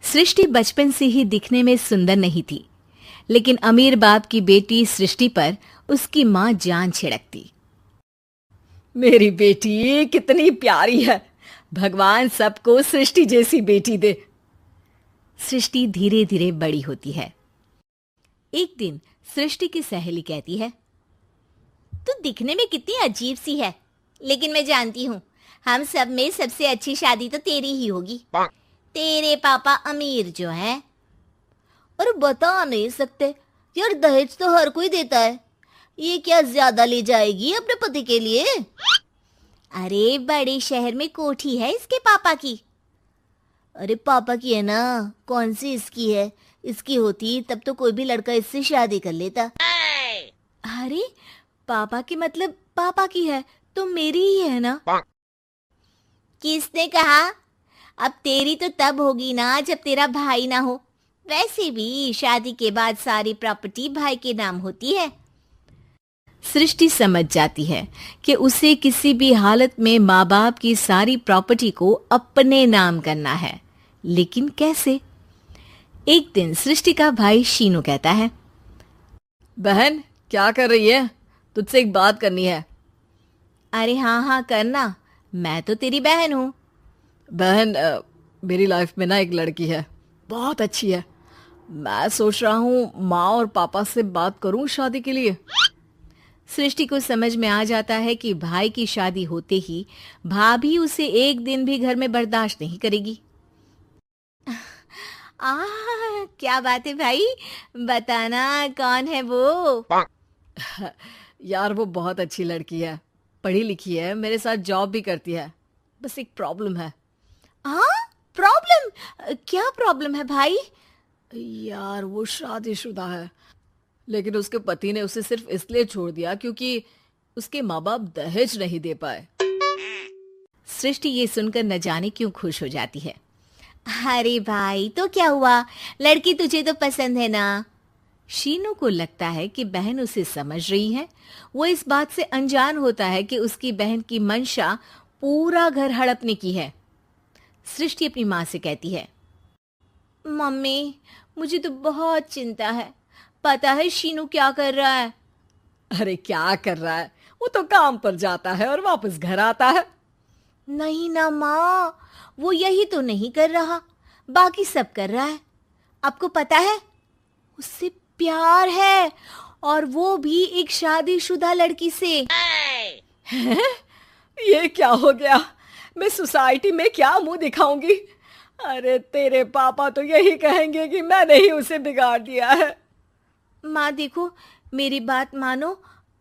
सृष्टि बचपन से ही दिखने में सुंदर नहीं थी, लेकिन अमीर बाप की बेटी सृष्टि पर उसकी माँ जान छिड़कती। मेरी बेटी कितनी प्यारी है, भगवान सबको सृष्टि जैसी बेटी दे। सृष्टि धीरे धीरे बड़ी होती है। एक दिन सृष्टि की सहेली कहती है, तू दिखने में कितनी अजीब सी है, लेकिन मैं जानती हूँ हम सब में सबसे अच्छी शादी तो तेरी ही होगी। तेरे पापा अमीर जो है। और बता नहीं सकते यार, दहेज तो हर कोई देता है, ये क्या ज्यादा ले जाएगी अपने पति के लिए? अरे बड़े शहर में कोठी है इसके पापा की। अरे पापा की है ना, कौन सी इसकी है? इसकी होती तब तो कोई भी लड़का इससे शादी कर लेता। अरे पापा की मतलब पापा की है तो मेरी ही है ना? किसने कहा? अब तेरी तो तब होगी ना जब तेरा भाई ना हो। वैसे भी शादी के बाद सारी प्रॉपर्टी भाई के नाम होती है। सृष्टि समझ जाती है कि उसे किसी भी हालत में माँ बाप की सारी प्रॉपर्टी को अपने नाम करना है, लेकिन कैसे? एक दिन सृष्टि का भाई शीनू कहता है, बहन क्या कर रही है? तुझसे एक बात करनी है। अरे हाँ हाँ करना, मैं तो तेरी बहन हूँ। बहन मेरी लाइफ में ना एक लड़की है, बहुत अच्छी है। मैं सोच रहा हूँ माँ और पापा से बात करूँ शादी के लिए। सृष्टि को समझ में आ जाता है कि भाई की शादी होते ही भाभी उसे एक दिन भी घर में बर्दाश्त नहीं करेगी। क्या बात है भाई, बताना कौन है वो? यार वो बहुत अच्छी लड़की है, पढ़ी लिखी है, मेरे साथ जॉब भी करती है। बस एक प्रॉब्लम है। प्रॉब्लम? क्या प्रॉब्लम है भाई? यार वो शादीशुदा है, लेकिन उसके पति ने उसे सिर्फ इसलिए छोड़ दिया क्योंकि उसके माँ बाप दहेज नहीं दे पाए। सृष्टि ये सुनकर न जाने क्यों खुश हो जाती है। अरे भाई तो क्या हुआ, लड़की तुझे तो पसंद है ना? शीनू को लगता है कि बहन उसे समझ रही है। वो इस बात से अनजान होता है कि उसकी बहन की मंशा पूरा घर हड़पने की है। सृष्टि अपनी माँ से कहती है, मम्मी मुझे तो बहुत चिंता है, पता है शीनू क्या कर रहा है? अरे क्या कर रहा है, वो तो काम पर जाता है और वापस घर आता है। नहीं ना माँ, वो यही तो नहीं कर रहा, बाकी सब कर रहा है। आपको पता है उससे प्यार है, और वो भी एक शादीशुदा लड़की से। हैं? ये क्या हो गया? मैं सोसाइटी में क्या मुंह दिखाऊंगी? अरे तेरे पापा तो यही कहेंगे कि मैंने ही उसे बिगाड़ दिया है। माँ देखो, मेरी बात मानो,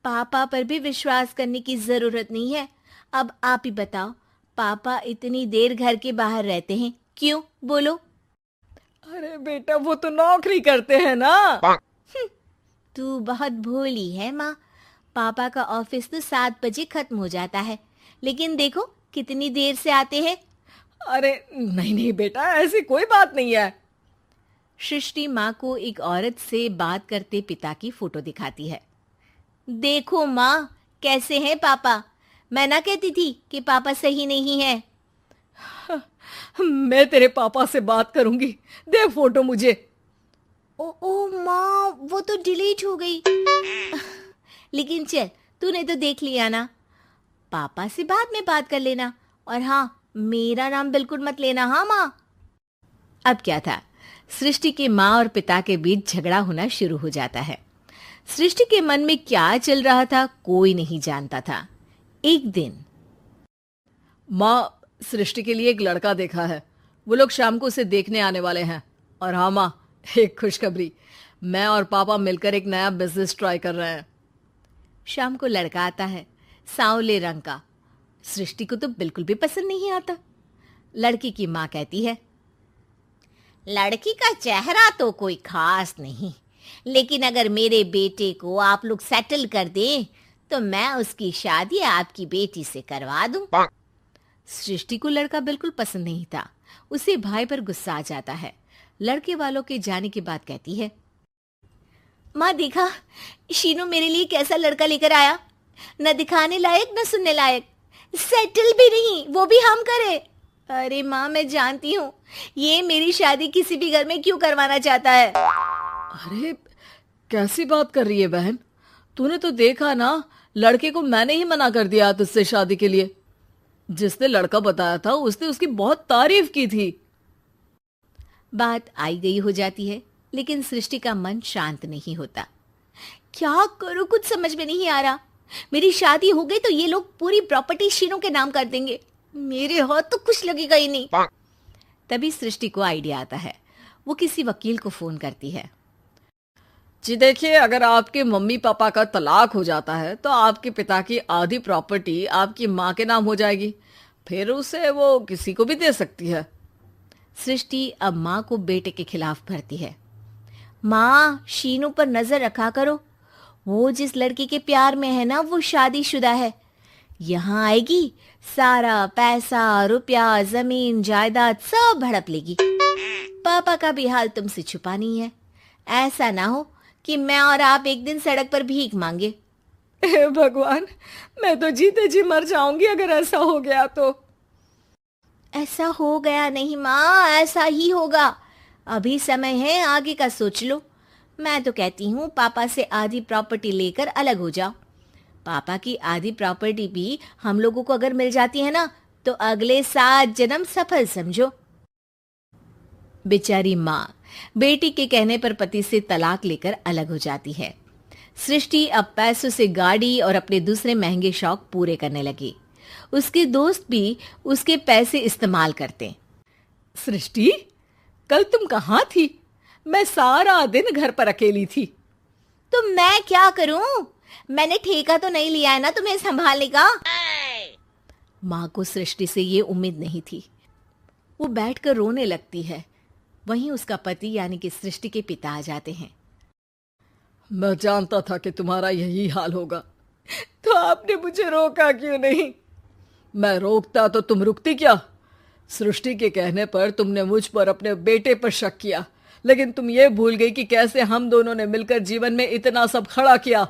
पापा पर भी विश्वास करने की जरूरत नहीं है। अब आप ही बताओ, पापा इतनी देर घर के बाहर रहते हैं क्यों? बोलो। अरे बेटा वो तो नौकरी करते हैं ना। तू बहुत भोली है माँ, पापा का ऑफिस तो 7 बजे खत्म हो जाता है, लेकिन देखो कितनी देर से आते हैं। अरे नहीं नहीं बेटा, ऐसी कोई बात नहीं है। सृष्टि माँ को एक औरत से बात करते पिता की फोटो दिखाती है। देखो माँ कैसे हैं पापा, मैं ना कहती थी कि पापा सही नहीं है। मैं तेरे पापा से बात करूंगी, दे फोटो मुझे। ओ माँ, वो तो डिलीट हो गई। लेकिन चल, तूने तो देख लिया ना, पापा से बाद में बात कर लेना, और हाँ मेरा नाम बिल्कुल मत लेना। हाँ माँ। अब क्या था, सृष्टि के माँ और पिता के बीच झगड़ा होना शुरू हो जाता है। सृष्टि के मन में क्या चल रहा था कोई नहीं जानता था। एक दिन, माँ सृष्टि के लिए एक लड़का देखा है, वो लोग शाम को उसे देखने आने वाले हैं। और हाँ माँ, एक खुशखबरी, मैं और पापा मिलकर एक नया बिजनेस ट्राई कर रहे हैं। शाम को लड़का आता है, सांवले रंग का। सृष्टि को तो बिल्कुल भी पसंद नहीं आता। लड़की की माँ कहती है, लड़की का चेहरा तो कोई खास नहीं, लेकिन अगर मेरे बेटे को आप लोग सेटल कर दें तो मैं उसकी शादी आपकी बेटी से करवा दूं। सृष्टि को लड़का बिल्कुल पसंद नहीं था। उसे भाई पर गुस्सा आ जाता है। लड़के वालों के जाने के बाद कहती है, माँ देखा शीनू मेरे लिए कैसा लड़का लेकर आया, न दिखाने लायक न सुनने लायक, सेटल भी नहीं, वो भी हम करे। अरे माँ, मैं जानती हूँ ये मेरी शादी किसी भी घर में क्यों करवाना चाहता है। अरे कैसी बात कर रही है बहन? तूने तो देखा ना, लड़के को मैंने ही मना कर दिया तुझसे शादी के लिए। जिसने लड़का बताया था उसने उसकी बहुत तारीफ की थी। बात आई गई हो जाती है, लेकिन सृष्टि का मन शांत नहीं होता। क्या करूं, कुछ समझ में नहीं आ रहा। मेरी शादी हो गई तो ये लोग पूरी प्रॉपर्टी शीनू के नाम कर देंगे, मेरे हाथ तो कुछ लगेगा ही नहीं। तभी सृष्टि को आइडिया आता है। वो किसी वकील को फोन करती है। जी देखिए, अगर आपके मम्मी पापा का तलाक हो जाता है तो आपके पिता की आधी प्रॉपर्टी आपकी माँ के नाम हो जाएगी, फिर उसे वो किसी को भी दे सकती है। सृष्टि अब माँ को बेटे के खिलाफ भरती है। माँ, शीनू पर नजर रखा करो, वो जिस लड़की के प्यार में है ना वो शादीशुदा है। यहाँ आएगी, सारा पैसा रुपया जमीन जायदाद सब हड़प लेगी। पापा का भी हाल तुमसे छुपा नहीं है। ऐसा ना हो कि मैं और आप एक दिन सड़क पर भीख मांगे। हे भगवान, मैं तो जीते जी मर जाऊंगी अगर ऐसा हो गया तो। ऐसा हो गया नहीं माँ, ऐसा ही होगा। अभी समय है, आगे का सोच लो। मैं तो कहती हूँ पापा से आधी प्रॉपर्टी लेकर अलग हो जाओ। पापा की आधी प्रॉपर्टी भी हम लोगों को अगर मिल जाती है ना तो अगले 7 जन्म सफल समझो। बेचारी माँ बेटी के कहने पर पति से तलाक लेकर अलग हो जाती है। सृष्टि अब पैसों से गाड़ी और अपने दूसरे महंगे शौक पूरे करने लगी। उसके दोस्त भी उसके पैसे इस्तेमाल करते। सृष्टि, कल तुम कहाँ थी? मैं सारा दिन घर पर अकेली थी। तो मैं क्या करूं? मैंने ठेका तो नहीं लिया है ना तुम्हें संभालने का। माँ को सृष्टि से ये उम्मीद नहीं थी। वो बैठकर रोने लगती है। वहीं उसका पति यानी कि सृष्टि के पिता आ जाते हैं। मैं जानता था कि तुम्हारा यही हाल होगा, तो आपने मुझे रोका क्यों नहीं? मैं रोकता तो तुम रुकती क्या? सृष्टि के कहने पर तुमने मुझ पर अपने बेटे पर शक किया, लेकिन तुम ये भूल गई कि कैसे हम दोनों ने मिलकर जीवन में इतना सब खड़ा किया।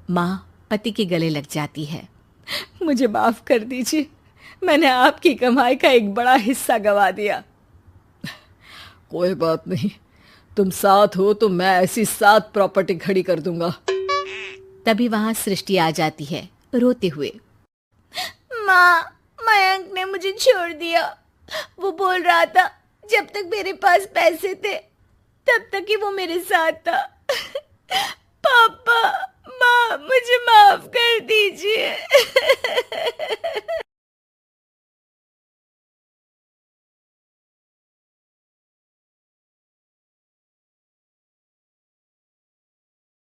माँ पति के गले लग जाती है। मुझे माफ कर दीजिए, मैंने आपकी कमाई का एक बड़ा हिस्सा गवा दिया। कोई बात नहीं, तुम साथ हो तो मैं ऐसी 7 प्रॉपर्टी खड़ी कर दूंगा। तभी वहां सृष्टि आ जाती है रोते हुए। माँ, मयंक ने मुझे छोड़ दिया। वो बोल रहा था जब तक मेरे पास पैसे थे तब तक ही वो मेरे साथ था। पापा, माँ, मुझे माफ कर दीजिए।